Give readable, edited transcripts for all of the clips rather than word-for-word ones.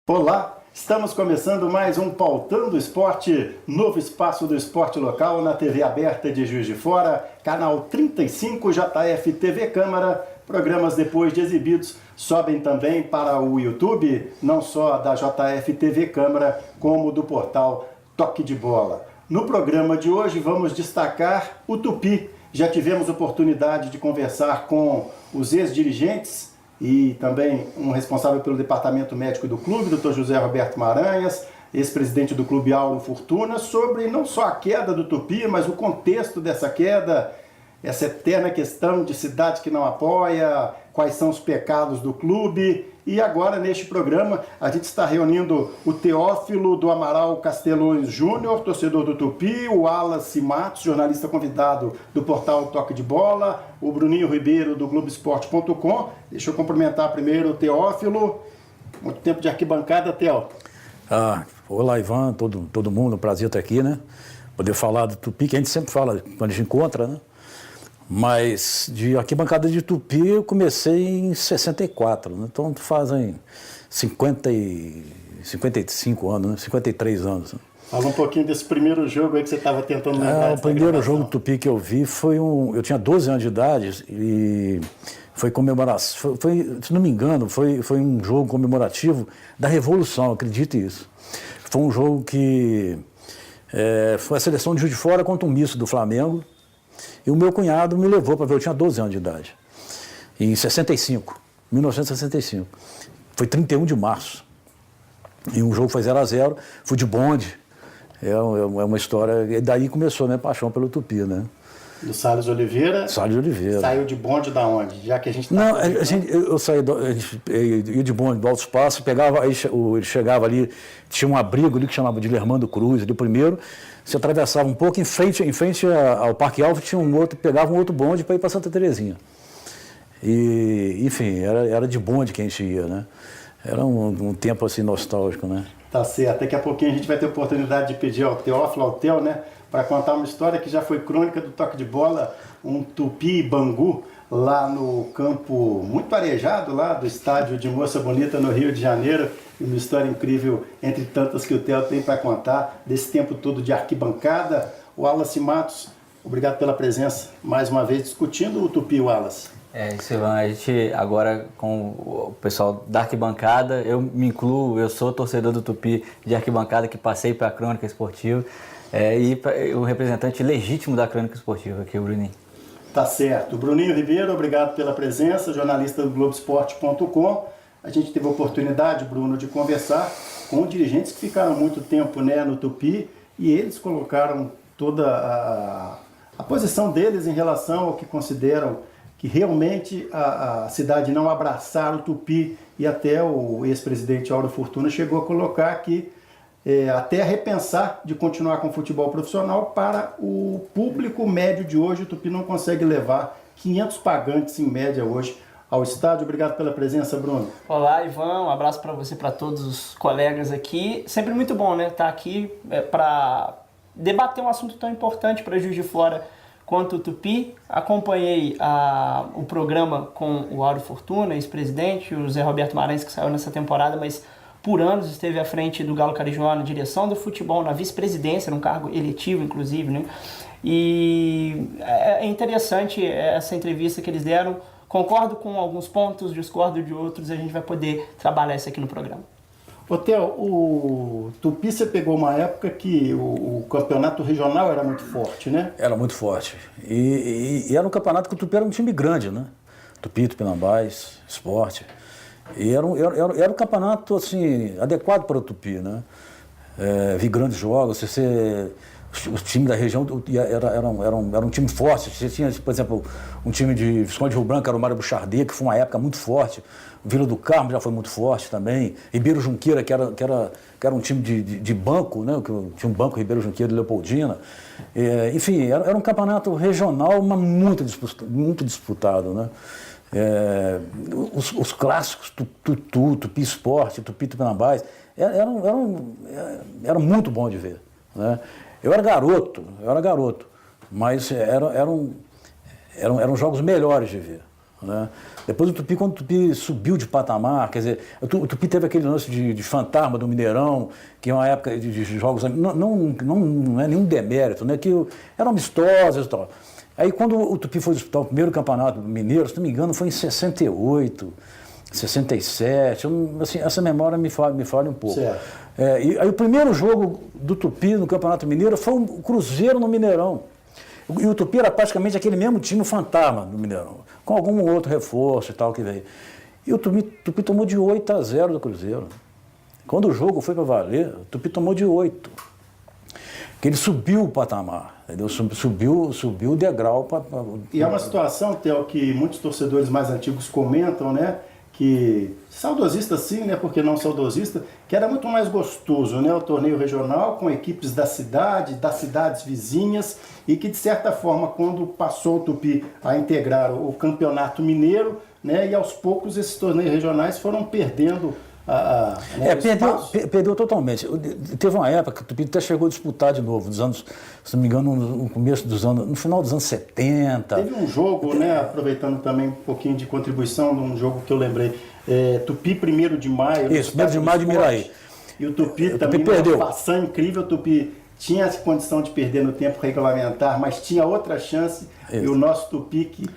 Olá, estamos começando mais um Pautando Esporte, novo espaço do esporte local na TV aberta de Juiz de Fora, canal 35 JF TV Câmara. Programas depois de exibidos sobem também para o YouTube, não só da JF TV Câmara, como do portal Toque de Bola. No programa de hoje vamos destacar o Tupi. Já tivemos oportunidade de conversar com os ex-dirigentes e também um responsável pelo departamento médico do clube, Dr. José Roberto Maranhas, ex-presidente do clube Auro Fortuna, sobre não só a queda do Tupi, mas o contexto dessa queda, essa eterna questão de cidade que não apoia, quais são os pecados do clube. E agora, neste programa, a gente está reunindo o Teófilo do Amaral Castelões Júnior, torcedor do Tupi, o Wallace Matos, jornalista convidado do portal Toque de Bola, o Bruninho Ribeiro do Globoesporte.com. Deixa eu cumprimentar primeiro o Teófilo. Muito tempo de arquibancada, Teó. Olá, Ivan, todo mundo, um prazer estar aqui, né? Poder falar do Tupi, que a gente sempre fala quando a gente encontra, né? Mas de arquibancada de Tupi eu comecei em 64, né? Então fazem 55 anos, né? 53 anos. Né? Fala um pouquinho desse primeiro jogo aí que você estava tentando lembrar. O primeiro jogo do Tupi que eu vi foi eu tinha 12 anos de idade e foi comemoração, se não me engano, foi um jogo comemorativo da Revolução, acredite isso. Foi um jogo que foi a seleção de Juiz de Fora contra um misto do Flamengo. E o meu cunhado me levou para ver, eu tinha 12 anos de idade, em 1965. Foi 31 de março. E um jogo foi 0-0, fui de bonde. É uma história, e daí começou a minha paixão pelo Tupi, né? Do Salles Oliveira? Salles Oliveira. Saiu de bonde da onde? Já que a gente tá. Não, eu saí, ia de bonde do Alto Espaço, pegava, ele chegava ali, tinha um abrigo ali que chamava de Lermando Cruz, ali o primeiro, você atravessava um pouco, em frente ao Parque Alto tinha pegava um outro bonde para ir para Santa Terezinha. E, enfim, era de bonde que a gente ia, né? Era um tempo assim nostálgico, né? Tá certo, daqui a pouquinho a gente vai ter oportunidade de pedir ao Teófilo, ao Teo, né? Para contar uma história que já foi crônica do Toque de Bola, um Tupi Bangu, lá no campo muito arejado, lá do estádio de Moça Bonita, no Rio de Janeiro. Uma história incrível, entre tantas que o Theo tem para contar, desse tempo todo de arquibancada. O Wallace Matos, obrigado pela presença, mais uma vez, discutindo o Tupi, Wallace. Isso, Ivan, a gente agora com o pessoal da arquibancada, eu me incluo, eu sou torcedor do Tupi de arquibancada, que passei para a crônica esportiva, e o representante legítimo da crônica esportiva aqui, o Bruninho. Tá certo. Bruninho Ribeiro, obrigado pela presença, jornalista do Globoesporte.com. A gente teve a oportunidade, Bruno, de conversar com dirigentes que ficaram muito tempo, né, no Tupi, e eles colocaram toda a posição deles em relação ao que consideram que realmente a cidade não abraçar o Tupi, e até o ex-presidente Auro Fortuna chegou a colocar que até repensar de continuar com o futebol profissional para o público médio de hoje. O Tupi não consegue levar 500 pagantes em média hoje ao estádio. Obrigado pela presença, Bruno. Olá, Ivan, um abraço para você, para todos os colegas aqui. Sempre muito bom, né, estar aqui para debater um assunto tão importante para Juiz de Fora quanto o Tupi. Acompanhei o programa com o Auro Fortuna, ex-presidente, o Zé Roberto Maranhas, que saiu nessa temporada, mas por anos esteve à frente do Galo Carijoá na direção do futebol, na vice-presidência, num cargo eletivo, inclusive, né? E é interessante essa entrevista que eles deram. Concordo com alguns pontos, discordo de outros, a gente vai poder trabalhar isso aqui no programa. Ô Theo, o Tupi, você pegou uma época que o campeonato regional era muito forte, né? Era muito forte. E era um campeonato que o Tupi era um time grande, né? Tupi, Tupinambás, Sport. E era um campeonato assim, adequado para o Tupi, né? Vi grandes jogos, o time da região era um time forte. Você tinha, por exemplo, um time de Visconde de Rio Branco, era o Mário Buchardet, que foi uma época muito forte. Vila do Carmo já foi muito forte também. Ribeiro Junqueira, que era um time de banco, né? Tinha um banco Ribeiro Junqueira e Leopoldina. Enfim, era um campeonato regional, mas muito disputado, né? Os clássicos, Tupi Sport, Tupi Tupinambás, eram muito bom de ver, né? Eu era garoto, mas eram jogos melhores de ver. né? Depois o Tupi, quando o Tupi subiu de patamar, quer dizer, o Tupi teve aquele lance de fantasma do Mineirão, que é uma época de jogos, não é nenhum demérito, né? Que eram amistosos e tal. Aí quando o Tupi foi disputar o primeiro campeonato mineiro, se não me engano, foi em 68, 67, assim, essa memória me falha um pouco. E aí o primeiro jogo do Tupi no Campeonato Mineiro foi o Cruzeiro no Mineirão. E o Tupi era praticamente aquele mesmo time fantasma do Mineirão, com algum outro reforço e tal que veio. E o Tupi tomou de 8-0 do Cruzeiro. Quando o jogo foi para valer, o Tupi tomou de 8. Que ele subiu o patamar, entendeu? Subiu o degrau. E é uma situação, Theo, que muitos torcedores mais antigos comentam, né? Que saudosista sim, né? Porque não saudosista, que era muito mais gostoso, né? O torneio regional com equipes da cidade, das cidades vizinhas, e que de certa forma, quando passou o Tupi a integrar o campeonato mineiro, né? E aos poucos esses torneios regionais foram perdendo perdeu totalmente. Teve uma época que o Tupi até chegou a disputar de novo, nos anos, se não me engano, no começo dos anos, no final dos anos 70. Teve um jogo, né, aproveitando também um pouquinho de contribuição, num jogo que eu lembrei, Tupi 1º de Maio. Isso, 1º de Maio de Miraí. E o Tupi também perdeu. Uma façãs incrível, o Tupi tinha essa condição de perder no tempo regulamentar, mas tinha outra chance, e o nosso Tupi que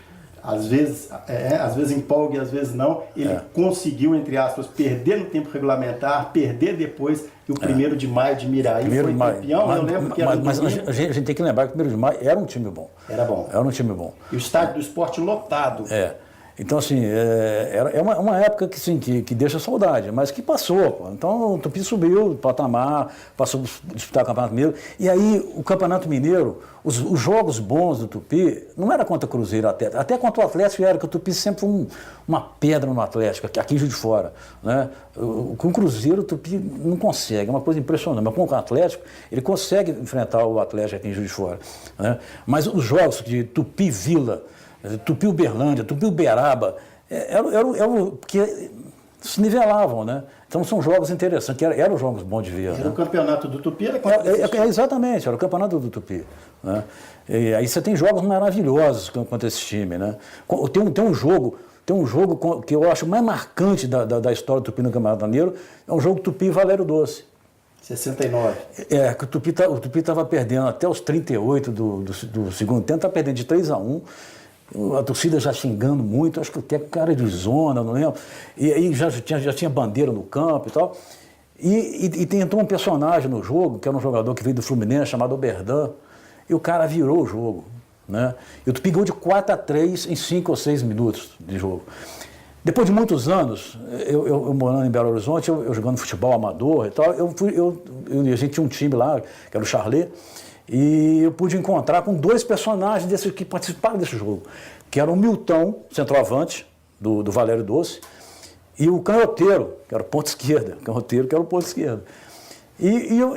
às vezes empolga e às vezes não, ele conseguiu, entre aspas, perder no tempo regulamentar, perder depois, e o 1º de Maio de Miraí foi campeão, eu lembro que era mas a gente tem que lembrar que o 1º de Maio era um time bom. Era bom. Era um time bom. E o estádio do Esporte lotado. Então, assim, é uma época que, assim, que deixa saudade, mas que passou. Pô. Então, o Tupi subiu do patamar, passou a disputar o Campeonato Mineiro. E aí, o Campeonato Mineiro, os jogos bons do Tupi, não era contra o Cruzeiro até contra o Atlético era, que o Tupi sempre foi uma pedra no Atlético, aqui em Juiz de Fora. Né? Com o Cruzeiro, o Tupi não consegue, é uma coisa impressionante. Mas com o Atlético, ele consegue enfrentar o Atlético aqui em Juiz de Fora. Né? Mas os jogos de Tupi Vila, Tupi Uberlândia, Tupi Uberaba, porque se nivelavam, né? Então são jogos interessantes, eram jogos bons de ver. Era o campeonato do Tupi, era exatamente, era o campeonato do Tupi. Né? E aí você tem jogos maravilhosos contra esse time, né? Tem um jogo que eu acho mais marcante da história do Tupi no Campeonato Mineiro, é um jogo Tupi e Valério Doce. 69. Que o Tupi estava perdendo até os 38 do segundo tempo, estava perdendo de 3-1. A torcida já xingando muito, acho que até cara de zona, não lembro. E aí já tinha bandeira no campo e tal. E entrou um personagem no jogo, que era um jogador que veio do Fluminense, chamado Oberdan, e o cara virou o jogo. Né? E o Tupi ganhou de 4-3 em 5 ou 6 minutos de jogo. Depois de muitos anos, eu morando em Belo Horizonte, eu jogando futebol amador e tal, a gente tinha um time lá, que era o Charlet, e eu pude encontrar com 2 personagens desses que participaram desse jogo, que era o Milton, centroavante, do Valério Doce, e o Canhoteiro, que era o ponto esquerda. E eu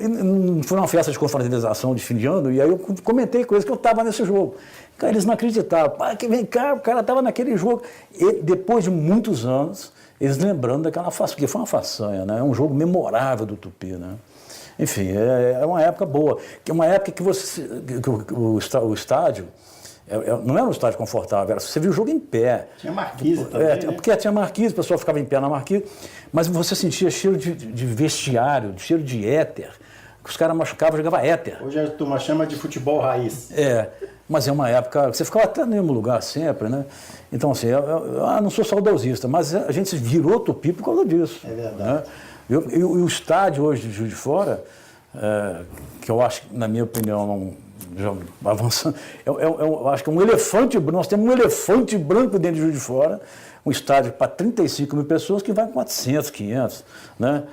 fui numa festa de confraternização de fim de ano, e aí eu comentei coisas que eu estava nesse jogo. Cara, eles não acreditavam. Vem cá, o cara estava naquele jogo. E depois de muitos anos, eles lembrando daquela façanha, porque foi uma façanha, né? É um jogo memorável do Tupi, né? Enfim, é uma época boa. Que é uma época que o estádio não era um estádio confortável, você viu o jogo em pé. Tinha marquise também, né? Porque tinha marquise, o pessoal ficava em pé na marquise, mas você sentia cheiro de vestiário, cheiro de éter. Os caras machucavam, jogavam éter. Hoje a turma chama de futebol raiz. Mas é uma época, você ficava até no mesmo lugar sempre, né? Então, assim, eu não sou saudosista, mas a gente virou Tupi por causa disso. É verdade. Né? E o estádio hoje de Juiz de Fora, que eu acho, na minha opinião, já avançando, eu acho que é um elefante branco, nós temos um elefante branco dentro de Juiz de Fora, um estádio para 35 mil pessoas que vai 400, 500, né?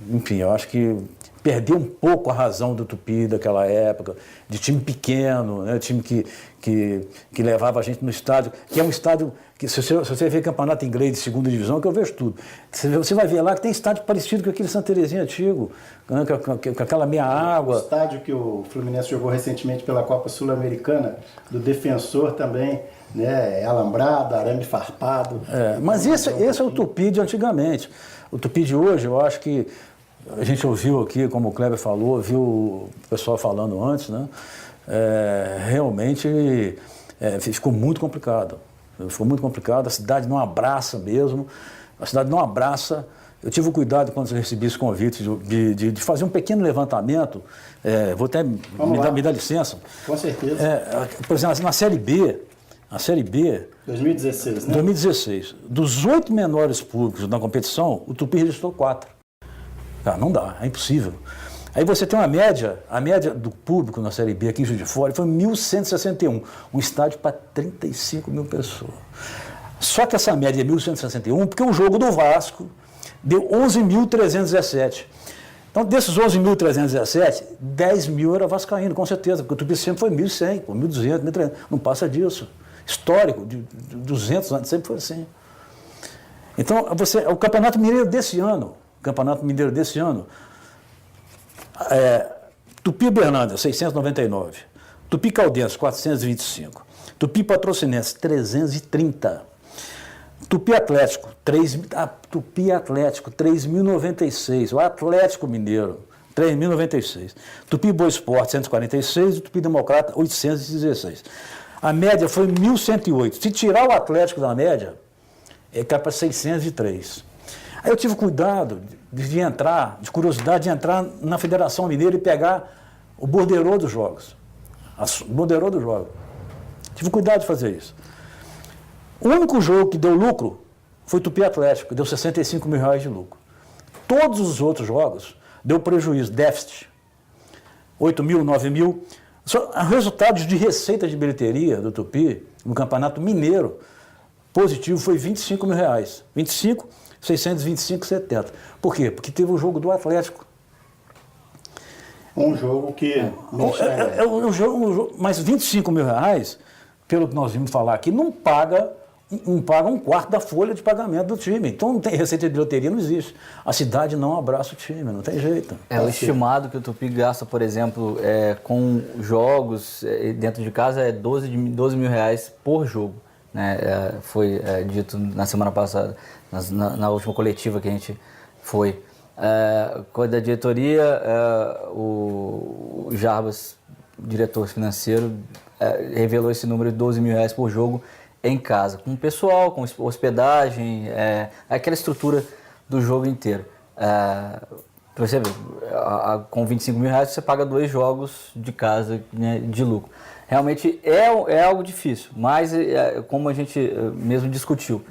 Enfim, eu acho que perdeu um pouco a razão do Tupi daquela época, de time pequeno, né? Time que levava a gente no estádio, que é um estádio que, se você vê campeonato inglês de segunda divisão, que eu vejo tudo, você vai ver lá que tem estádio parecido com aquele Santa Terezinha antigo, né? com aquela meia água. O estádio que o Fluminense jogou recentemente pela Copa Sul-Americana, do Defensor também, né? Alambrado, arame farpado. Mas esse é o Tupi de antigamente. O Tupi de hoje, eu acho que a gente ouviu aqui, como o Kleber falou, ouviu o pessoal falando antes, né? Realmente ficou muito complicado. ficou muito complicado, a cidade não abraça mesmo, a cidade não abraça. Eu tive o cuidado, quando eu recebi esse convite, de fazer um pequeno levantamento, vou até me dar licença. Com certeza. Por exemplo, na Série B, 2016, né? 2016, dos 8 menores públicos na competição, o Tupi registrou 4. Cara, não dá, é impossível. Aí você tem a média do público na Série B aqui em Juiz de Fora foi 1.161, um estádio para 35 mil pessoas. Só que essa média é 1.161 porque o jogo do Vasco deu 11.317. Então, desses 11.317, 10 mil era vascaíno, com certeza, porque o Tupi sempre foi 1.100, 1.200, 1.300, não passa disso. Histórico, de 200 anos, sempre foi assim. Então, o Campeonato Mineiro desse ano, Tupi Bernarda, 699, Tupi Caldense, 425, Tupi Patrocinense, 330, Tupi Atlético, 3.096, o Atlético Mineiro, 3.096, Tupi Boa Esporte, 146 e Tupi Democrata, 816. A média foi 1.108. Se tirar o Atlético da média, cai para 603. Aí eu tive cuidado de entrar, de curiosidade de entrar na Federação Mineira e pegar o borderô dos jogos. Tive cuidado de fazer isso. O único jogo que deu lucro foi o Tupi Atlético, que deu 65 mil reais de lucro. Todos os outros jogos deu prejuízo, déficit. 8 mil, 9 mil. Resultados de receita de bilheteria do Tupi no Campeonato Mineiro positivo foi 25 mil reais. 25, 625, 70. Por quê? Porque teve o jogo do Atlético. Um jogo que... Mas 25 mil reais, pelo que nós vimos falar aqui, não paga um quarto da folha de pagamento do time. Então não tem receita de bilheteria, não existe. A cidade não abraça o time, não tem jeito. O estimado que o Tupi gasta, por exemplo, com jogos dentro de casa é 12 mil reais por jogo. Né? Foi dito na semana passada, na última coletiva que a gente foi. Quando a diretoria, o Jarbas, diretor financeiro, revelou esse número de 12 mil reais por jogo em casa, com o pessoal, com hospedagem, aquela estrutura do jogo inteiro. Pra você ver, com 25 mil reais você paga 2 jogos de casa, né, de lucro. Realmente é algo difícil, mas como a gente mesmo discutiu,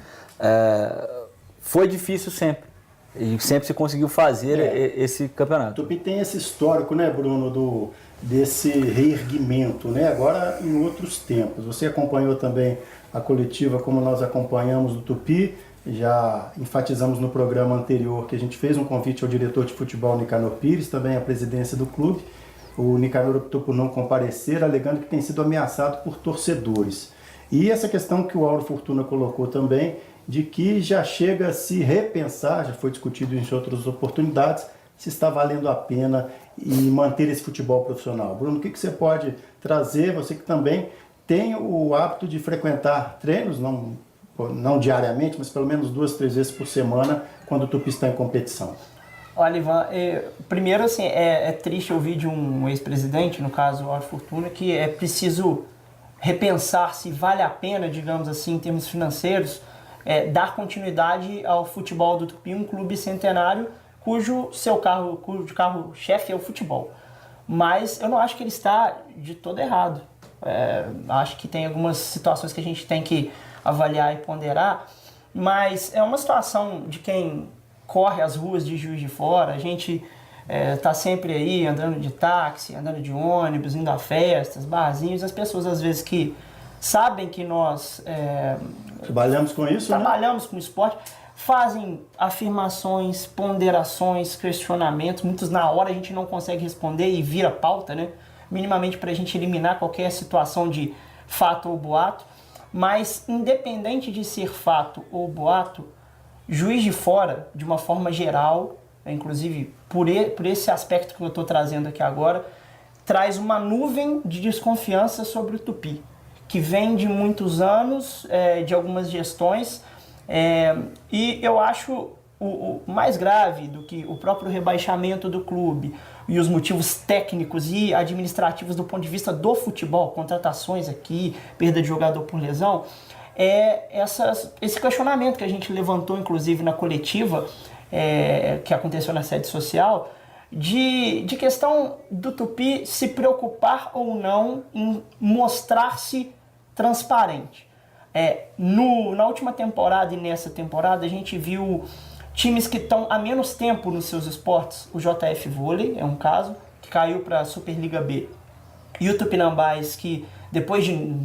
foi difícil sempre. E sempre se conseguiu fazer esse campeonato. O Tupi tem esse histórico, né, Bruno, desse reerguimento, né? Agora em outros tempos. Você acompanhou também a coletiva como nós acompanhamos do Tupi, já enfatizamos no programa anterior que a gente fez um convite ao diretor de futebol Nicanor Pires, também à presidência do clube. O Nicanor optou por não comparecer, alegando que tem sido ameaçado por torcedores. E essa questão que o Auro Fortuna colocou também, de que já chega a se repensar, já foi discutido em outras oportunidades, se está valendo a pena e manter esse futebol profissional. Bruno, o que você pode trazer, você que também tem o hábito de frequentar treinos, não diariamente, mas pelo menos 2, 3 vezes por semana, quando o Tupi está em competição? Olha, Ivan, primeiro assim, é triste ouvir de um ex-presidente, no caso o Auro Fortuna, que é preciso repensar se vale a pena, digamos assim, em termos financeiros, dar continuidade ao futebol do Tupi, um clube centenário cujo carro-chefe é o futebol. Mas eu não acho que ele está de todo errado. Acho que tem algumas situações que a gente tem que avaliar e ponderar, mas é uma situação de quem corre as ruas de Juiz de Fora. A gente está sempre aí andando de táxi, andando de ônibus, indo a festas, barzinhos. As pessoas às vezes que sabem que nós trabalhamos com isso, trabalhamos com esporte, fazem afirmações, ponderações, questionamentos. Muitos na hora a gente não consegue responder e vira pauta, né? Minimamente para a gente eliminar qualquer situação de fato ou boato. Mas independente de ser fato ou boato, Juiz de Fora, de uma forma geral, inclusive por esse aspecto que eu estou trazendo aqui agora, traz uma nuvem de desconfiança sobre o Tupi, que vem de muitos anos, de algumas gestões, e eu acho o mais grave do que o próprio rebaixamento do clube e os motivos técnicos e administrativos do ponto de vista do futebol, contratações aqui, perda de jogador por lesão, esse questionamento que a gente levantou, inclusive, na coletiva que aconteceu na sede social, de questão do Tupi se preocupar ou não em mostrar-se transparente. Na última temporada e nessa temporada, a gente viu times que estão há menos tempo nos seus esportes. O JF Vôlei é um caso, que caiu para a Superliga B. E o Tupinambás, que depois de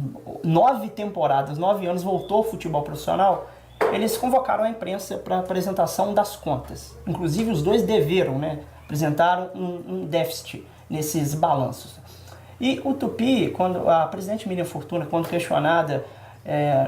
9 temporadas, 9 anos, voltou ao futebol profissional, eles convocaram a imprensa para a apresentação das contas. Inclusive, os dois deveram, né? Apresentaram um déficit nesses balanços. E o Tupi, quando a presidente Miriam Fortuna, quando questionada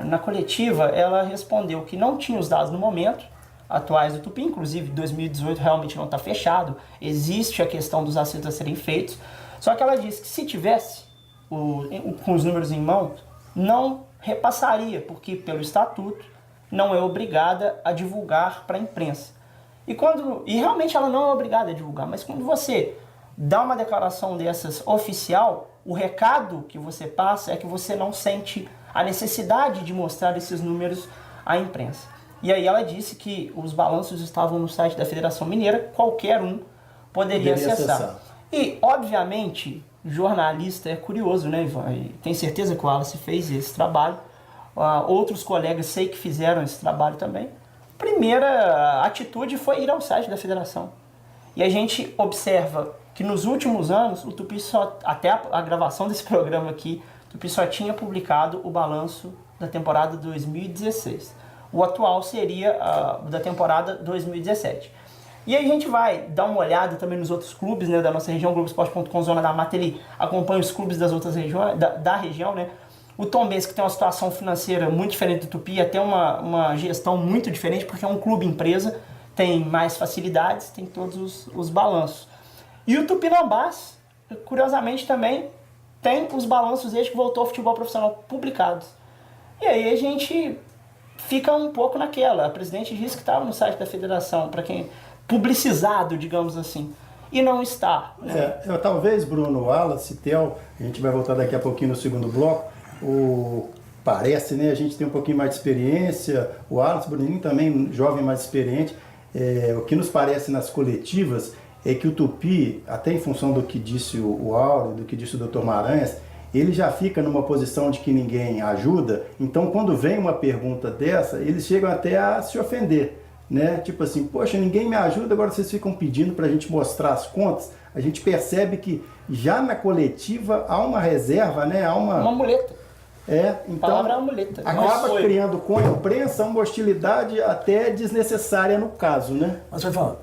na coletiva, ela respondeu que não tinha os dados no momento atuais do Tupi, inclusive 2018 realmente não está fechado, existe a questão dos acertos a serem feitos, só que ela disse que se tivesse com os números em mão, não repassaria, porque pelo estatuto não é obrigada a divulgar para a imprensa. E realmente ela não é obrigada a divulgar, mas quando você dá uma declaração dessas oficial, o recado que você passa é que você não sente a necessidade de mostrar esses números à imprensa. E aí ela disse que os balanços estavam no site da Federação Mineira, qualquer um poderia acessar. E, obviamente, jornalista é curioso, né, Ivan? E tem certeza que o Wallace fez esse trabalho. Outros colegas sei que fizeram esse trabalho também. Primeira atitude foi ir ao site da Federação. E a gente observa que nos últimos anos, o Tupi até a gravação desse programa aqui, o Tupi só tinha publicado o balanço da temporada 2016. O atual seria da temporada 2017. E aí a gente vai dar uma olhada também nos outros clubes, né, da nossa região. Globoesporte.com, Zona da Mata, ele acompanha os clubes das outras regiões, da região, né? O Tombense, que tem uma situação financeira muito diferente do Tupi, até uma gestão muito diferente, porque é um clube empresa, tem mais facilidades, tem todos os balanços. E o Tupinambás, curiosamente também, tem os balanços desde que voltou ao futebol profissional publicados. E aí a gente fica um pouco naquela. A presidente disse que estava no site da federação, para quem publicizado, digamos assim, e não está. Talvez, Bruno, Wallace, Theo, a gente vai voltar daqui a pouquinho no segundo bloco, parece, né, a gente tem um pouquinho mais de experiência, o Wallace, Bruninho também, jovem mais experiente, o que nos parece nas coletivas é que o Tupi, até em função do que disse o Áureo, do que disse o Dr. Maranhas, ele já fica numa posição de que ninguém ajuda, então quando vem uma pergunta dessa, eles chegam até a se ofender, né? Tipo assim, poxa, ninguém me ajuda, agora vocês ficam pedindo para a gente mostrar as contas. A gente percebe que já na coletiva há uma reserva, né? Há uma muleta. Então a palavra é uma muleta. Acaba criando com a imprensa uma hostilidade até desnecessária no caso, né? Mas vai falar,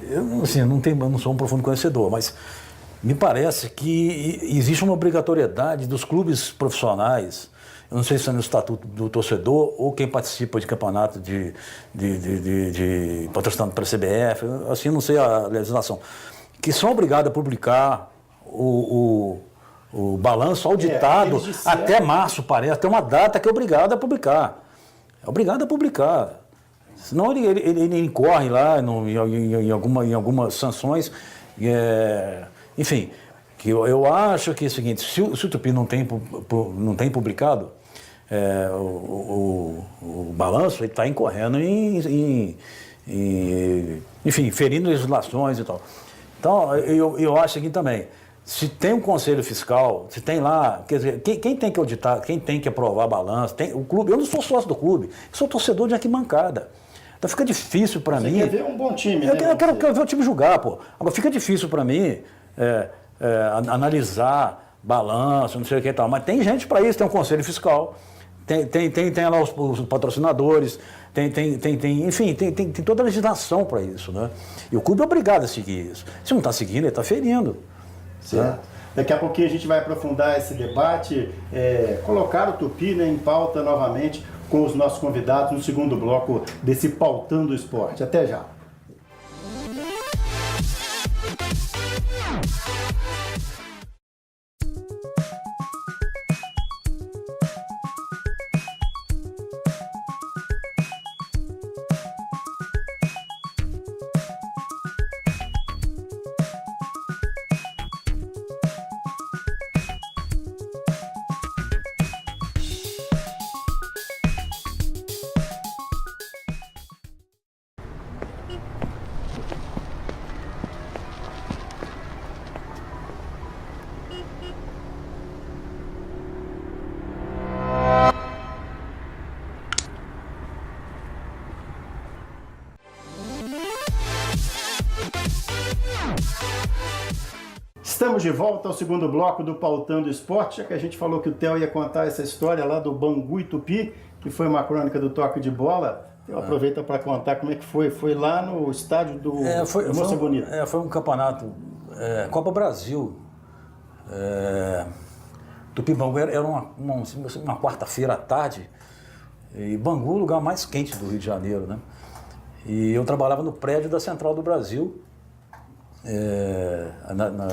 eu assim, não sou um profundo conhecedor, mas me parece que existe uma obrigatoriedade dos clubes profissionais, eu não sei se é no estatuto do torcedor ou quem participa de campeonato de patrocinado pela CBF, assim, não sei a legislação, que são obrigados a publicar o balanço auditado até março, parece, até uma data que é obrigado a publicar. É obrigado a publicar. Senão ele incorre lá em algumas sanções. Enfim, que eu acho que é o seguinte, se o Tupi não tem publicado o balanço, ele está incorrendo enfim, ferindo legislações e tal. Então, eu acho aqui também, se tem um conselho fiscal, se tem lá, quer dizer, quem tem que auditar, quem tem que aprovar balanço, o clube, eu não sou sócio do clube, eu sou torcedor de arquibancada. Então fica difícil para mim. Você quer ver um bom time, né? Eu quero ver o time jogar, pô. Agora fica difícil para mim analisar balanço, não sei o que e tal. Mas tem gente para isso, tem um conselho fiscal, tem lá os patrocinadores, enfim, tem toda a legislação para isso, né? E o clube é obrigado a seguir isso. Se não está seguindo, ele está ferindo. Certo. Daqui a pouquinho a gente vai aprofundar esse debate, colocar o Tupi, né, em pauta novamente com os nossos convidados no segundo bloco desse Pautando o Esporte. Até já. Estamos de volta ao segundo bloco do Pautando Esporte, já que a gente falou que o Theo ia contar essa história lá do Bangu e Tupi, que foi uma crônica do toque de bola. Então aproveita para contar como é que foi. Foi lá no estádio do Moça Bonita. Foi um campeonato, Copa Brasil. Tupi Bangu era uma quarta-feira à tarde, e Bangu é o lugar mais quente do Rio de Janeiro, né? E eu trabalhava no prédio da Central do Brasil,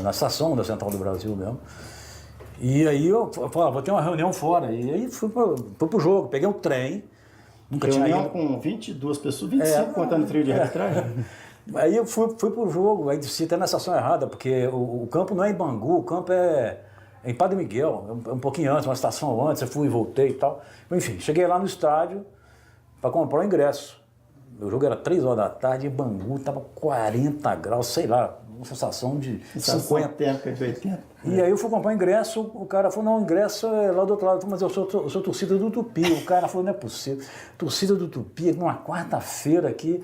na estação da Central do Brasil mesmo. E aí eu falei, vou ter uma reunião fora. E aí fui pro jogo, peguei um trem, nunca tinha ido. Com 22 pessoas, 25 contando trio de arbitragem. Aí eu fui pro jogo, aí desci até na estação errada, porque o campo não é em Bangu, o campo é em Padre Miguel, um pouquinho antes, uma estação antes, eu fui e voltei e tal. Enfim, cheguei lá no estádio para comprar o ingresso. O jogo era 3 horas da tarde e Bangu estava 40 graus, sei lá, uma sensação de 50. Térmica de 80. E aí eu fui comprar o ingresso, o cara falou, não, o ingresso é lá do outro lado, mas eu sou torcida do Tupi. O cara falou, não é possível, torcida do Tupi, numa quarta-feira aqui.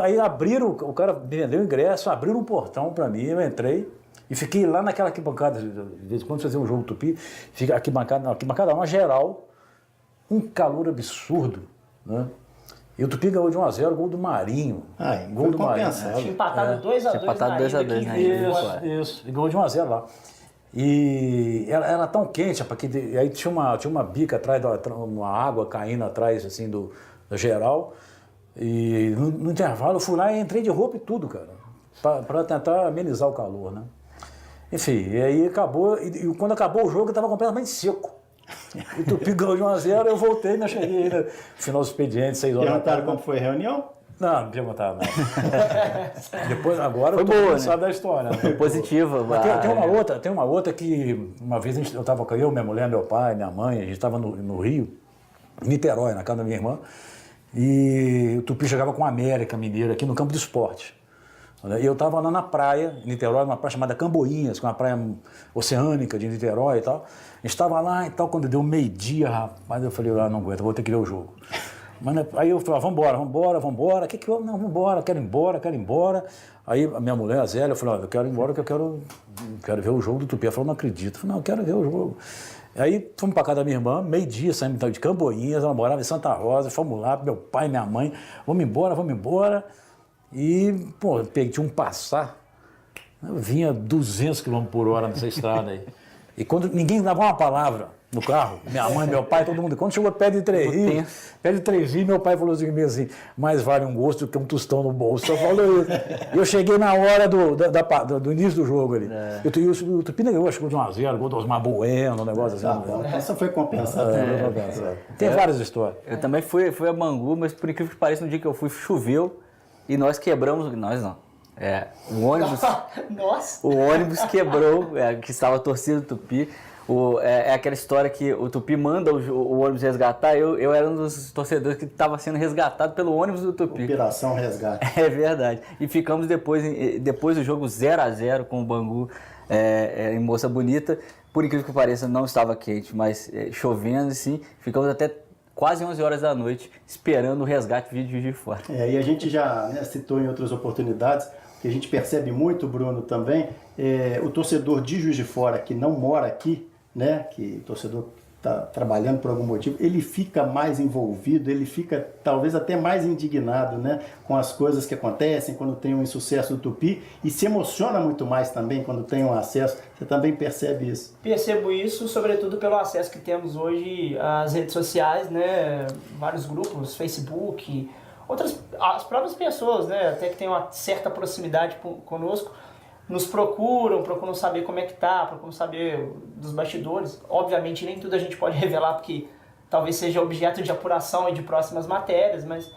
Aí abriram, o cara me vendeu o ingresso, abriram um portão para mim, eu entrei e fiquei lá naquela arquibancada, de vez em quando fazia um jogo do Tupi, fica arquibancada uma geral, um calor absurdo, né? E o Tupi ganhou de 1-0, gol do Marinho. Gol do Marinho. Tinha empatado 2-2 na ida. Isso, e ganhou de 1-0 lá. E era tão quente, porque aí tinha uma bica atrás, uma água caindo atrás assim, da geral. E no intervalo eu fui lá e entrei de roupa e tudo, cara, para tentar amenizar o calor, né? Enfim, e aí acabou, e quando acabou o jogo eu estava completamente seco. O Tupi ganhou de 1-0, eu voltei, mas cheguei no final do expediente, 6 horas da tarde. Perguntaram como foi a reunião? Não perguntaram nada. Depois, agora foi eu tô boa, cansado né? da história. Né? Foi positiva. Tem uma outra que, uma vez eu estava com minha mulher, meu pai, minha mãe, a gente estava no Rio, em Niterói, na casa da minha irmã, e o Tupi jogava com a América Mineiro aqui no campo de esporte. E eu estava lá na praia, em Niterói, uma praia chamada Camboinhas, que é uma praia oceânica de Niterói e tal. A gente estava lá e tal, quando deu meio-dia, rapaz, eu falei, não aguento, vou ter que ver o jogo. Mas, aí eu falei, vambora. O que eu? Não, vambora, quero ir embora. Aí a minha mulher, a Zélia, eu falei, eu quero ir embora porque eu quero ver o jogo do Tupi. Ela falou, não acredito. Eu falei, não, eu quero ver o jogo. Aí fomos para casa da minha irmã, meio-dia, saímos de Camboinhas, ela morava em Santa Rosa, fomos lá, meu pai, minha mãe, vamos embora. E, pô, tinha um Passat, eu vinha 200 km por hora nessa estrada aí. E quando ninguém dava uma palavra no carro, minha mãe, meu pai, todo mundo. Quando chegou perto de Três, meu pai falou assim, mais vale um gosto do que um tostão no bolso. Só falou isso. E eu cheguei na hora do início do jogo ali. O Tupi ganhou, acho que de 1-0, gol do Osmar Bueno, um negócio assim. Essa foi compensada. Tem várias histórias. Eu também fui a Bangu, mas por incrível que pareça, no dia que eu fui, choveu e nós quebramos. Nós não. O ônibus. Nossa! O ônibus quebrou, que estava a torcida do Tupi. É aquela história que o Tupi manda o ônibus resgatar. Eu era um dos torcedores que estava sendo resgatado pelo ônibus do Tupi. Operação Resgate. É verdade. E ficamos depois do jogo 0-0 com o Bangu em Moça Bonita. Por incrível que pareça, não estava quente, mas chovendo assim. Ficamos até quase 11 horas da noite esperando o resgate vir de Juiz de Fora. E a gente já citou em outras oportunidades, que a gente percebe muito, Bruno, também, o torcedor de Juiz de Fora que não mora aqui, né, que o torcedor está trabalhando por algum motivo, ele fica mais envolvido, ele fica talvez até mais indignado, né, com as coisas que acontecem, quando tem um insucesso do Tupi, e se emociona muito mais também quando tem um acesso. Você também percebe isso? Percebo isso, sobretudo pelo acesso que temos hoje às redes sociais, né, vários grupos, Facebook, as próprias pessoas, né, até que têm uma certa proximidade conosco, nos procuram saber como é que tá, procuram saber dos bastidores. Obviamente nem tudo a gente pode revelar porque talvez seja objeto de apuração e de próximas matérias, mas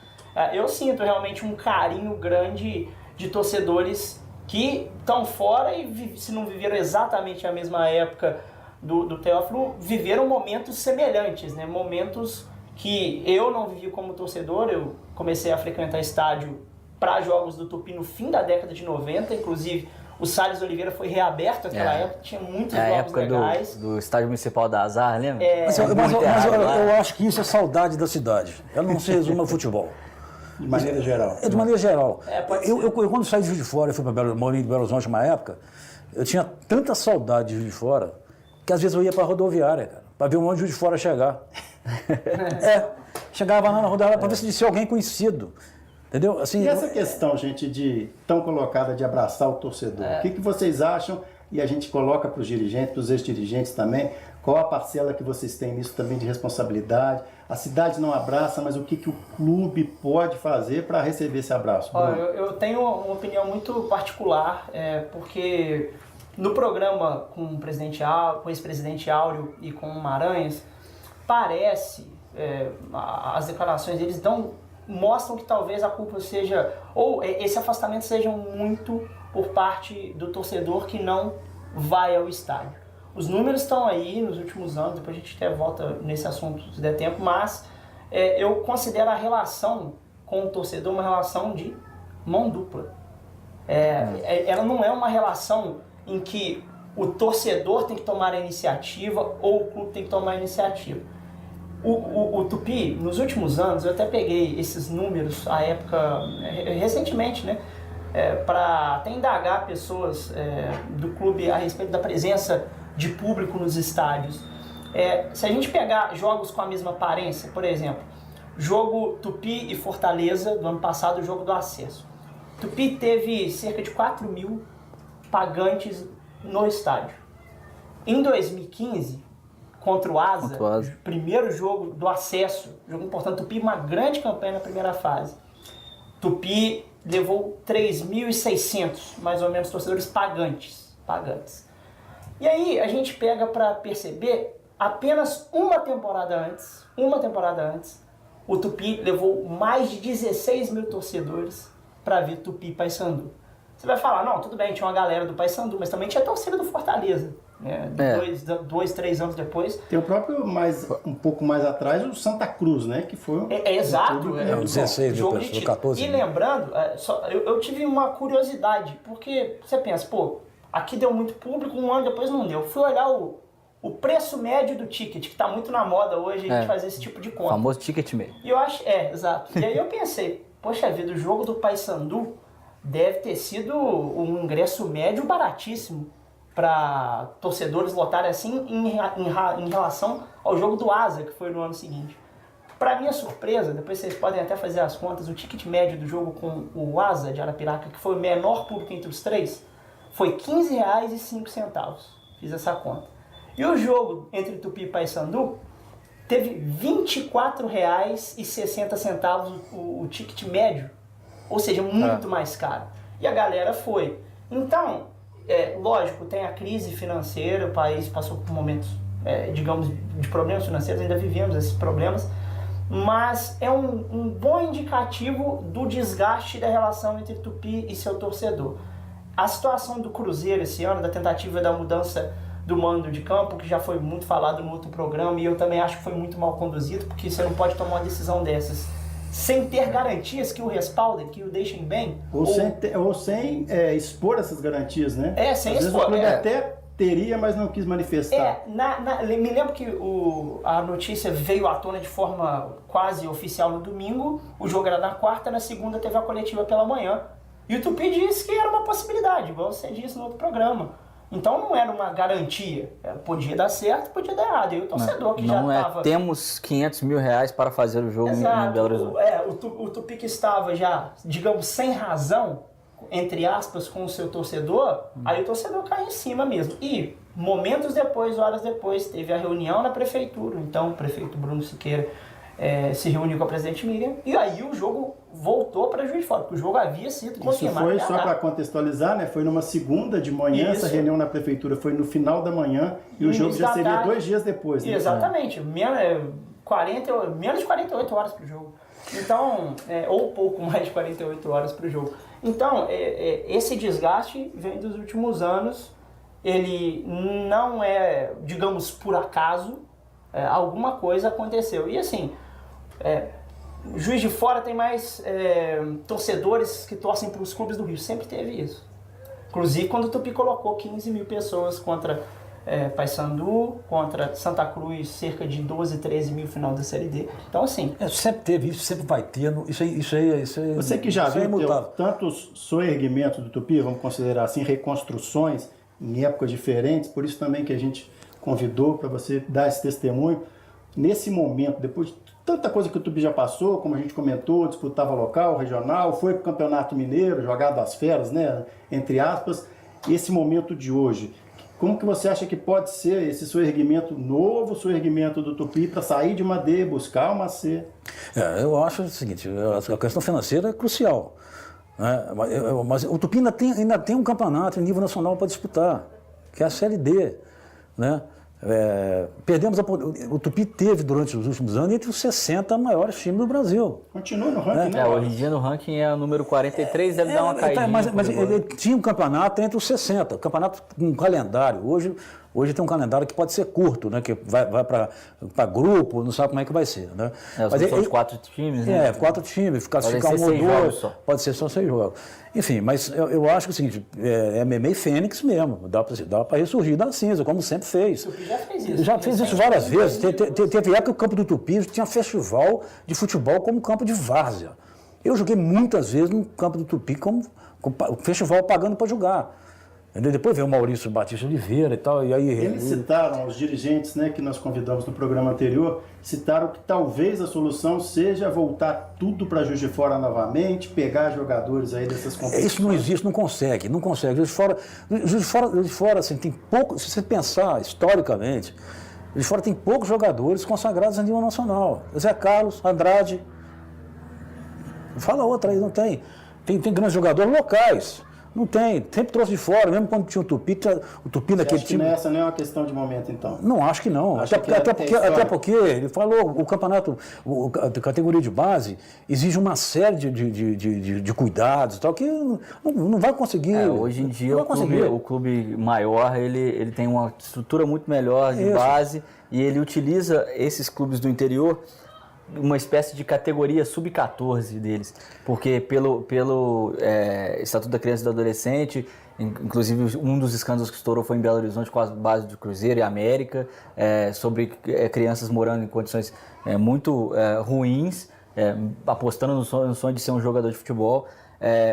eu sinto realmente um carinho grande de torcedores que estão fora e se não viveram exatamente a mesma época do Teófilo, viveram momentos semelhantes, né? Momentos que eu não vivi como torcedor. Eu comecei a frequentar estádio para jogos do Tupi no fim da década de 90, inclusive o Salles Oliveira foi reaberto naquela época, tinha muitos jogos legais. Do Estádio Municipal da Azar, lembra? Mas eu acho que isso é saudade da cidade. Ela não se resume ao futebol. De maneira geral. De maneira geral. Pode ser. Eu quando saí de Juiz de Fora, eu fui para Belo Horizonte uma época, eu tinha tanta saudade de Juiz de Fora, que às vezes eu ia para a rodoviária, cara, para ver um monte de Juiz de Fora chegar. Chegava lá na rodoviária para ver se tinha alguém conhecido. Entendeu? Assim, E essa questão, gente, de tão colocada de abraçar o torcedor, o que vocês acham? E a gente coloca para os dirigentes, para os ex-dirigentes também, qual a parcela que vocês têm nisso também de responsabilidade? A cidade não abraça, mas o que o clube pode fazer para receber esse abraço? Olha, eu tenho uma opinião muito particular, porque no programa com o ex-presidente Áureo e com o Maranhas, parece, as declarações deles mostram que talvez a culpa seja, ou esse afastamento seja muito por parte do torcedor que não vai ao estádio. Os números estão aí nos últimos anos, depois a gente até volta nesse assunto se der tempo, mas eu considero a relação com o torcedor uma relação de mão dupla. Ela não é uma relação em que o torcedor tem que tomar a iniciativa ou o clube tem que tomar a iniciativa. O Tupi, nos últimos anos, eu até peguei esses números, à época, recentemente, né, para até indagar pessoas do clube a respeito da presença de público nos estádios. Se a gente pegar jogos com a mesma aparência, por exemplo, jogo Tupi e Fortaleza do ano passado, o jogo do acesso. Tupi teve cerca de 4 mil pagantes no estádio. Em 2015, contra o Asa, primeiro jogo do acesso, jogo importante, Tupi, uma grande campanha na primeira fase. Tupi levou 3.600, mais ou menos, torcedores pagantes. E aí a gente pega para perceber, apenas uma temporada antes, o Tupi levou mais de 16 mil torcedores para ver Tupi e Paysandu. Você vai falar, não, tudo bem, tinha uma galera do Paysandu, mas também tinha a torcida do Fortaleza. Dois, 3 anos depois. Tem o próprio, um pouco mais atrás, o Santa Cruz, né? Que foi exato. O 16 mil pessoas, 14 mil. E lembrando, eu tive uma curiosidade, porque você pensa, aqui deu muito público, um ano depois não deu. Fui olhar o preço médio do ticket, que está muito na moda hoje, a gente fazer esse tipo de conta. O famoso ticket médio. E eu acho, exato. E aí eu pensei, poxa vida, o jogo do Paysandu deve ter sido um ingresso médio baratíssimo para torcedores lotarem assim em relação ao jogo do Asa, que foi no ano seguinte. Para minha surpresa, depois vocês podem até fazer as contas, o ticket médio do jogo com o Asa de Arapiraca, que foi o menor público entre os três, foi R$ 15,05. Fiz essa conta. E o jogo entre Tupi e Paysandu teve R$ 24,60 o ticket médio, ou seja, muito mais caro. E a galera foi. Então, lógico, tem a crise financeira, o país passou por momentos, digamos, de problemas financeiros, ainda vivemos esses problemas, mas é um bom indicativo do desgaste da relação entre Tupi e seu torcedor. A situação do Cruzeiro esse ano, da tentativa da mudança do mando de campo, que já foi muito falado no outro programa, e eu também acho que foi muito mal conduzido, porque você não pode tomar uma decisão dessas sem ter garantias que o respaldem, que o deixem bem. Ou sem expor essas garantias, né? Sem Às expor. Vezes o clube até teria, mas não quis manifestar. Me lembro que a notícia veio à tona de forma quase oficial no domingo, o jogo era na quarta, na segunda teve a coletiva pela manhã. E o Tupi disse que era uma possibilidade, igual você disse no outro programa. Então não era uma garantia. Podia dar certo, podia dar errado. E o torcedor que já estava... Temos R$500 mil para fazer o jogo em Belo Horizonte. O Tupi que estava já, digamos, sem razão, entre aspas, com o seu torcedor, aí o torcedor cai em cima mesmo. E momentos depois, horas depois, teve a reunião na prefeitura. Então o prefeito Bruno Siqueira se reuniu com a presidente Miriam, e aí o jogo voltou para Juiz de Fora, porque o jogo havia sido confirmado. Isso foi, só para contextualizar, né? Foi numa segunda de manhã, essa reunião na prefeitura foi no final da manhã, e o jogo já seria 2 dias depois. Né? Exatamente, menos de 48 horas para o jogo. Então, ou pouco mais de 48 horas para o jogo. Então, esse desgaste vem dos últimos anos, ele não é, digamos, por acaso, alguma coisa aconteceu. E assim, Juiz de Fora tem mais torcedores que torcem para os clubes do Rio, sempre teve isso. Inclusive quando o Tupi colocou 15 mil pessoas contra Paysandu, contra Santa Cruz, cerca de 12, 13 mil final da Série D. Então assim... sempre teve isso, sempre vai ter. Isso aí Você que já viu tantos soerguimentos do Tupi, vamos considerar assim, reconstruções, em épocas diferentes, por isso também que a gente convidou para você dar esse testemunho. Nesse momento, depois de tanta coisa que o Tupi já passou, como a gente comentou, disputava local, regional, foi para o Campeonato Mineiro, jogado às feras, né, entre aspas, e esse momento de hoje, como que você acha que pode ser esse seu erguimento novo, seu erguimento do Tupi, para sair de uma D, buscar uma C? Eu acho o seguinte, a questão financeira é crucial, né? Mas o Tupi ainda tem um campeonato em nível nacional para disputar, que é a Série D, né? Perdemos o Tupi teve durante os últimos anos entre os 60 maiores times do Brasil. Continua no ranking, né? Hoje em dia no ranking é o número 43, deve dar uma caída. Mas ele tinha um campeonato entre os 60, campeonato com calendário. Hoje tem um calendário que pode ser curto, né? Que vai para grupo, não sabe como é que vai ser, né? São de 4 times, né? 4 times, classificar pode ser 1 ou 2, só. pode ser só 6 jogos. Enfim, mas eu acho que é o seguinte, é MMA Fênix mesmo, dá para ressurgir da cinza, como sempre fez. O Tupi já fez isso. Já fez isso várias vezes. Teve época que o campo do Tupi tinha festival de futebol como campo de várzea. Eu joguei muitas vezes no campo do Tupi com festival pagando para jogar. Depois veio o Maurício Batista Oliveira e tal, e aí... Eles citaram, os dirigentes, né, que nós convidamos no programa anterior, citaram que talvez a solução seja voltar tudo para Juiz de Fora novamente, pegar jogadores aí dessas competições. Isso não existe, não consegue. Juiz de Fora assim, tem pouco, se você pensar historicamente, Juiz de Fora tem poucos jogadores consagrados a nível nacional. Zé Carlos, Andrade, fala outra aí, não tem. Tem grandes jogadores locais. Não tem, sempre trouxe de fora, mesmo quando tinha o Tupi naquele time. Acho que essa não é uma questão de momento, então? Não, acho que não. Até porque ele falou, o campeonato, a categoria de base, exige uma série de cuidados e tal, que não vai conseguir. Hoje em dia o clube maior, ele tem uma estrutura muito melhor de base e ele utiliza esses clubes do interior uma espécie de categoria sub-14 deles, porque pelo Estatuto da Criança e do Adolescente, inclusive um dos escândalos que estourou foi em Belo Horizonte com a base do Cruzeiro e América, sobre crianças morando em condições muito ruins, apostando no sonho de ser um jogador de futebol.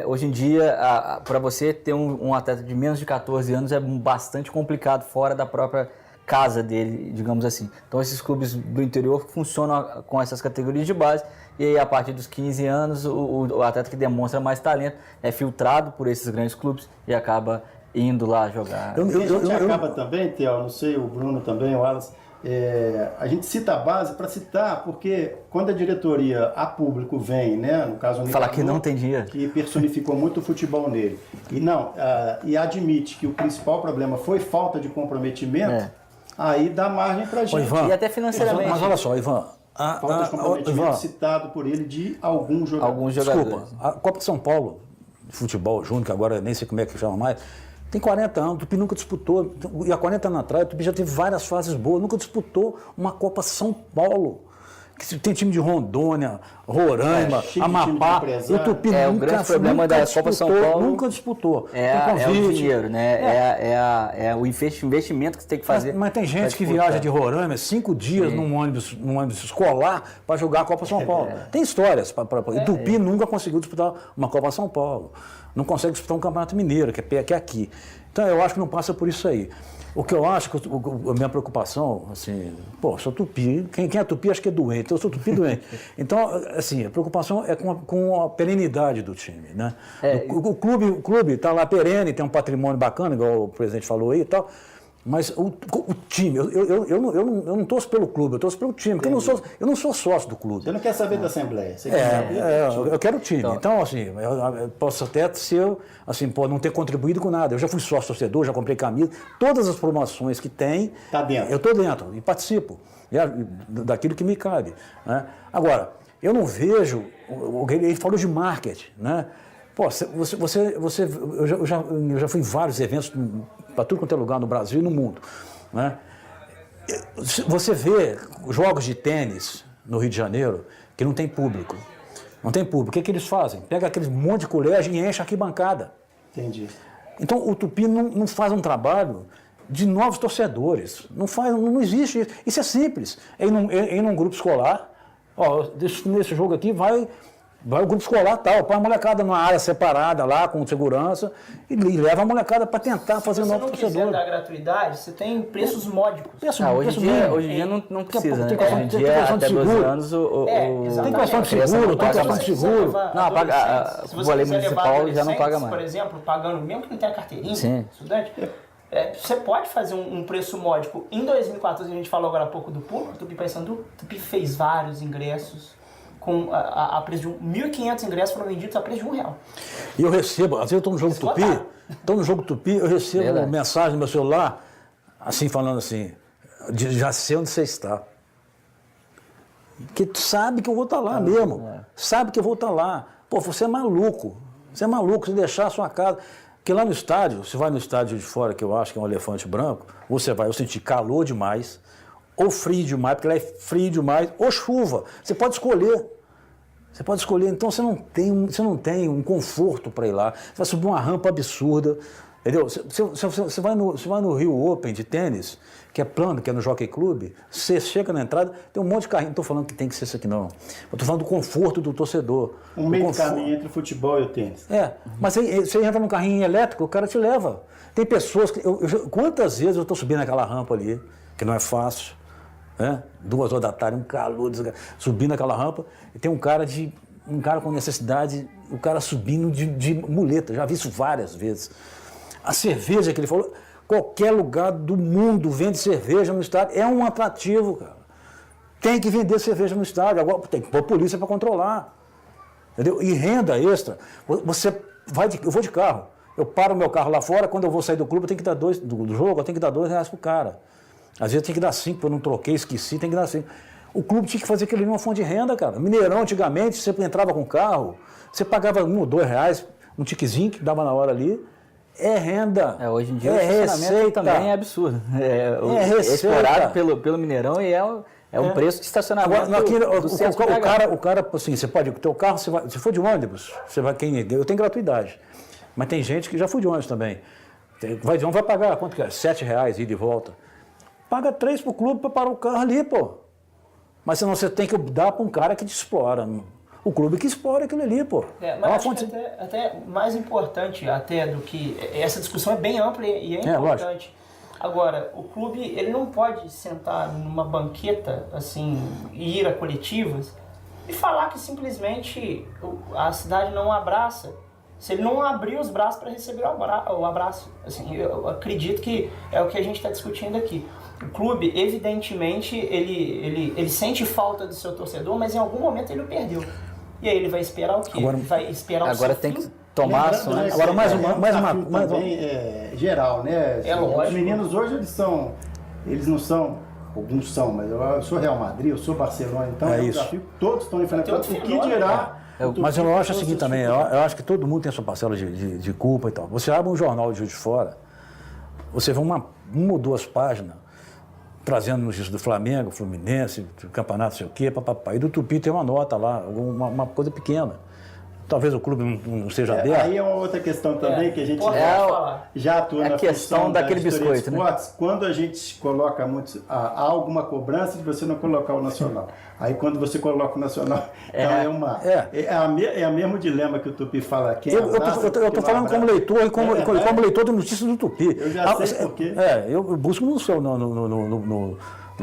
Hoje em dia, para você ter um atleta de menos de 14 anos é bastante complicado fora da própria casa dele, digamos assim. Então esses clubes do interior funcionam com essas categorias de base e aí a partir dos 15 anos o atleta que demonstra mais talento é filtrado por esses grandes clubes e acaba indo lá jogar. A gente acaba também, Theo, não sei, o Bruno também, o Wallace, a gente cita a base para citar, porque quando a diretoria a público vem, né, no caso o falar que não tem dinheiro, que personificou muito o futebol nele, e admite que o principal problema foi falta de comprometimento, aí dá margem para a gente. Ivan, e até financeiramente. Mas olha só, Ivan. Falta de comprometimento citado por ele de alguns jogadores. Desculpa, a Copa de São Paulo, de futebol júnior, que agora nem sei como é que chama mais, tem 40 anos, o Tupi nunca disputou, e há 40 anos atrás o Tupi já teve várias fases boas, nunca disputou uma Copa São Paulo. Que tem time de Rondônia, Roraima, Amapá, e o Tupi o grande problema da Copa São Paulo nunca disputou. É o dinheiro, né? É o investimento que você tem que fazer. Mas tem gente que viaja de Roraima 5 dias num ônibus escolar para jogar a Copa São Paulo. Tem histórias. E o Tupi nunca conseguiu disputar uma Copa São Paulo. Não consegue disputar um Campeonato Mineiro, que é aqui. Então eu acho que não passa por isso aí. O que eu acho, a minha preocupação, assim, sou Tupi, quem é Tupi acho que é doente, eu sou Tupi doente. Então, assim, a preocupação é com a perenidade do time, né? O clube está lá perene, tem um patrimônio bacana, igual o presidente falou aí e tal, mas o time, eu não torço pelo clube, eu torço pelo time, porque eu não sou sócio do clube. Você não quer saber da Assembleia, você quer saber eu quero o time. Então assim, eu posso até ser, assim, não ter contribuído com nada. Eu já fui sócio torcedor, já comprei camisa, todas as promoções que tem, eu estou dentro e participo daquilo que me cabe, né? Agora, eu não vejo, ele falou de marketing, né? Eu já fui em vários eventos para tudo quanto é lugar no Brasil e no mundo, né? Você vê jogos de tênis no Rio de Janeiro que não tem público. Não tem público. O que eles fazem? Pega aquele monte de colégio e enche a arquibancada. Entendi. Então o Tupi não faz um trabalho de novos torcedores. Não existe isso. Isso é simples. É ir num grupo escolar, nesse jogo aqui vai Vai o grupo escolar tal, põe a molecada numa área separada lá, com segurança, e leva a molecada para tentar fazer um novo torcedor. Se você não quiser dar gratuidade, você tem preços módicos. Hoje em dia não precisa, né? Hoje em tem dia, questão de até 12 seguro. anos, tem questão de seguro, tem questão de seguro. Não, paga, o valor municipal já não paga mais. Por exemplo, pagando, mesmo que não tenha carteirinha, Sim. estudante, você pode fazer um preço módico. Em 2014, a gente falou agora há pouco do público, o Tupi Paysandu, o Tupi fez vários ingressos. Com a preço de 1.500 ingressos foram vendidos a preço de R$1. E eu recebo, às vezes eu estou no jogo Tupi, eu recebo uma mensagem no meu celular, assim, falando assim, já sei onde você está. Porque tu sabe que eu vou estar lá mesmo, sabe que eu vou estar lá. Pô, você é maluco, você deixar a sua casa. Porque lá no estádio, você vai no estádio de fora, que eu acho que é um elefante branco, você vai sentir calor demais, ou frio demais, porque lá é frio demais, ou chuva. Você pode escolher. Então você não tem um conforto para ir lá. Você vai subir uma rampa absurda. Entendeu? Você vai no Rio Open de tênis, que é plano, que é no Jockey Club, você chega na entrada, tem um monte de carrinho. Não estou falando que tem que ser isso aqui, não. Eu estou falando do conforto do torcedor. Um meio de caminho entre o futebol e o tênis. Mas você entra num carrinho elétrico, o cara te leva. Tem pessoas que... quantas vezes eu estou subindo aquela rampa ali, que não é fácil, 2 horas da tarde, um calor, subindo aquela rampa, e tem um cara com necessidade, o cara subindo de muleta, já vi isso várias vezes. A cerveja que ele falou, qualquer lugar do mundo vende cerveja no estádio, é um atrativo, cara. Tem que vender cerveja no estádio, agora tem que pôr polícia para controlar. Entendeu? E renda extra, eu vou de carro, eu paro o meu carro lá fora, quando eu vou sair do clube, eu tenho que dar do jogo, eu tenho que dar R$2 pro cara. Às vezes tem que dar 5, eu não troquei, esqueci, tem que dar 5. O clube tinha que fazer aquilo ali uma fonte de renda, cara. Mineirão, antigamente, você entrava com carro, você pagava R$1 ou R$2, um tiquezinho que dava na hora ali. É renda. Hoje em dia o estacionamento também é absurdo. É explorado pelo Mineirão e é um preço de estacionamento. Agora, o cara, assim, você pode, o teu carro, se for de ônibus, eu tenho gratuidade. Mas tem gente que já foi de ônibus também. Vai pagar, quanto que é? R$7 ida e volta. Paga 3 pro clube para parar o carro ali, pô. Mas senão você tem que dar para um cara que te explora. O clube que explora aquilo ali, pô. Mas acho que até mais importante até do que... Essa discussão é bem ampla e é importante. Lógico. Agora, o clube ele não pode sentar numa banqueta, assim, e ir a coletivas e falar que simplesmente a cidade não abraça. Se ele não abrir os braços para receber o abraço. Assim, eu acredito que é o que a gente está discutindo aqui. O clube, evidentemente, ele sente falta do seu torcedor, mas em algum momento ele o perdeu. E aí ele vai esperar o quê? Vai esperar o agora tem que tomar ações. Agora mais uma também geral, né? É lógico. Os meninos hoje eles não são, alguns são, mas eu sou Real Madrid, eu sou Barcelona, então é um desafio que todos estão enfrentando. O que dirá? Mas eu acho o seguinte também, eu acho que todo mundo tem a sua parcela de culpa e tal. Você abre um jornal de Juiz de Fora, você vê uma ou 2 páginas trazendo notícias do Flamengo, Fluminense, do campeonato, sei o quê, papapá. E do Tupi tem uma nota lá, uma coisa pequena. Talvez o clube não seja aberto. Aí é uma outra questão também que a gente já atua na questão daquele biscoito, né? Quando a gente coloca há alguma cobrança de você não colocar o Nacional. Aí quando você coloca o Nacional, então é o mesmo dilema que o Tupi fala. Eu estou falando como leitor e como leitor de notícias do Tupi. Eu já sei por quê. Eu busco no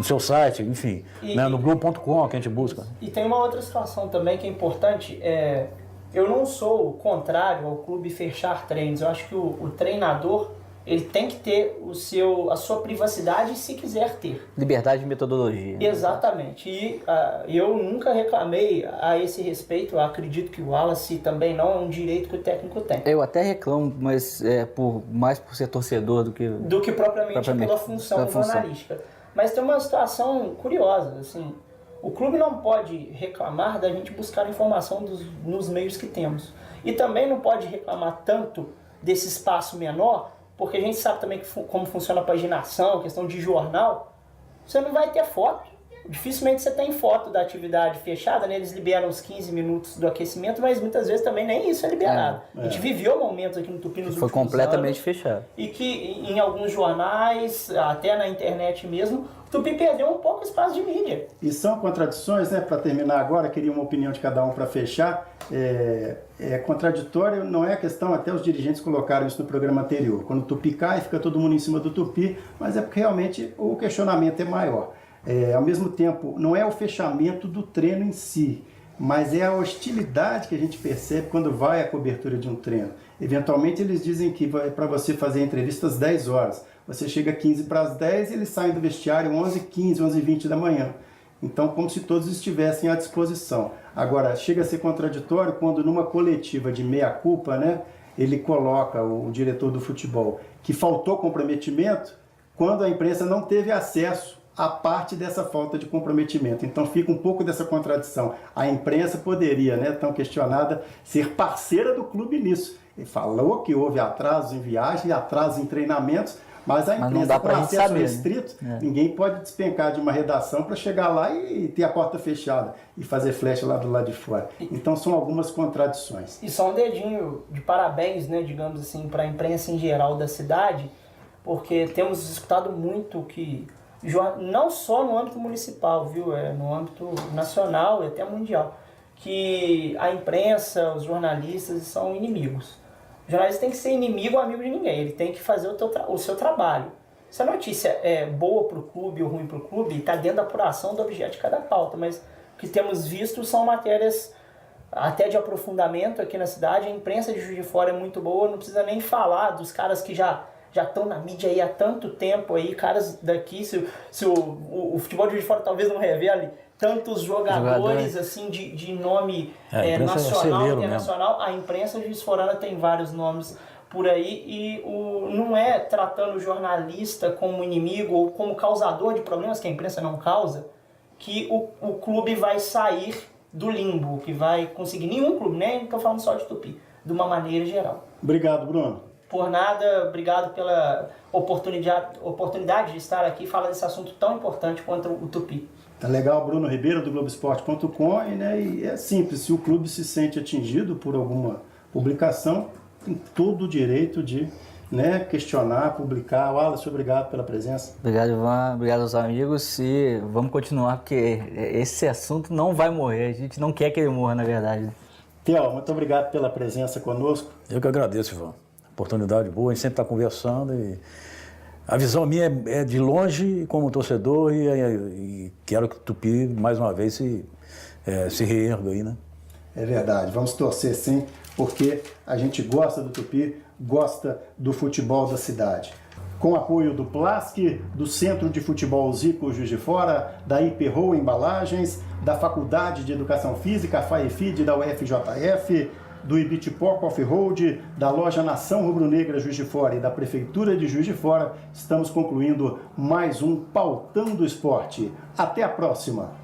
seu site, enfim, no Globo.com que a gente busca. E tem uma outra situação também que é importante, eu não sou contrário ao clube fechar treinos. Eu acho que o treinador ele tem que ter a sua privacidade se quiser ter. Liberdade de metodologia. Exatamente. E eu nunca reclamei a esse respeito. Eu acredito que o Wallace também não é um direito que o técnico tem. Eu até reclamo, mas mais por ser torcedor do que propriamente pela função jornalística. Mas tem uma situação curiosa, assim. O clube não pode reclamar da gente buscar informação nos meios que temos. E também não pode reclamar tanto desse espaço menor, porque a gente sabe também como funciona a paginação, questão de jornal. Você não vai ter foto, dificilmente você tem foto da atividade fechada, né? Eles liberam os 15 minutos do aquecimento, mas muitas vezes também nem isso é liberado. A gente viveu momentos aqui no Tupi nos últimos Foi completamente anos, fechado. e que em alguns jornais, até na internet mesmo, o Tupi perdeu um pouco espaço de mídia. E são contradições, né? Para terminar agora, queria uma opinião de cada um para fechar. Contraditório não é a questão, até os dirigentes colocaram isso no programa anterior. Quando o Tupi cai, fica todo mundo em cima do Tupi, mas é porque realmente o questionamento é maior. Ao mesmo tempo, não é o fechamento do treino em si, mas é a hostilidade que a gente percebe quando vai à cobertura de um treino. Eventualmente eles dizem que para você fazer entrevistas 10 horas, você chega 15 para as 10 e eles saem do vestiário 11h15, 11h20 da manhã. Então, como se todos estivessem à disposição. Agora, chega a ser contraditório quando numa coletiva de meia-culpa, né, ele coloca, o diretor do futebol, que faltou comprometimento quando a imprensa não teve acesso a parte dessa falta de comprometimento. Então fica um pouco dessa contradição. A imprensa poderia, né, tão questionada, ser parceira do clube nisso. Ele falou que houve atrasos em viagem, atrasos em treinamentos, mas a imprensa com acesso restrito, ninguém pode despencar de uma redação para chegar lá e ter a porta fechada e fazer flash lá do lado de fora. Então são algumas contradições. E só um dedinho de parabéns, né, digamos assim, para a imprensa em geral da cidade, porque temos escutado muito que não só no âmbito municipal, viu? No âmbito nacional e até mundial, que a imprensa, os jornalistas são inimigos. O jornalista tem que ser inimigo ou amigo de ninguém, ele tem que fazer o seu trabalho. Se a notícia é boa para o clube ou ruim para o clube, está dentro da apuração do objeto de cada pauta, mas o que temos visto são matérias até de aprofundamento aqui na cidade. A imprensa de Juiz de Fora é muito boa, não precisa nem falar dos caras que já estão na mídia aí há tanto tempo, aí, caras daqui, se o futebol de Juiz de Fora talvez não revele tantos jogadores assim de nome nacional, internacional, a imprensa juiz-forana tem vários nomes por aí e não é tratando o jornalista como inimigo ou como causador de problemas que a imprensa não causa, que o clube vai sair do limbo, que vai conseguir, nenhum clube, nem estou falando só de Tupi, de uma maneira geral. Obrigado, Bruno. Por nada, obrigado pela oportunidade de estar aqui e falar desse assunto tão importante quanto o Tupi. Tá legal, Bruno Ribeiro, do Globoesporte.com, e é simples, se o clube se sente atingido por alguma publicação, tem todo o direito de questionar, publicar. Wallace, obrigado pela presença. Obrigado, Ivan, obrigado aos amigos, e vamos continuar, porque esse assunto não vai morrer, a gente não quer que ele morra, na verdade. Theo, muito obrigado pela presença conosco. Eu que agradeço, Ivan. Oportunidade boa, a gente sempre está conversando e a visão minha é de longe como torcedor e quero que o Tupi mais uma vez se reerga aí, né? É verdade, vamos torcer sim, porque a gente gosta do Tupi, gosta do futebol da cidade. Com apoio do Plask, do Centro de Futebol Zico Juiz de Fora, da Hiperro Embalagens, da Faculdade de Educação Física, a FAEFID, da UFJF, do Ibitipó Coffee Road, da loja Nação Rubro-Negra Juiz de Fora e da Prefeitura de Juiz de Fora, estamos concluindo mais um Pautando o Esporte. Até a próxima!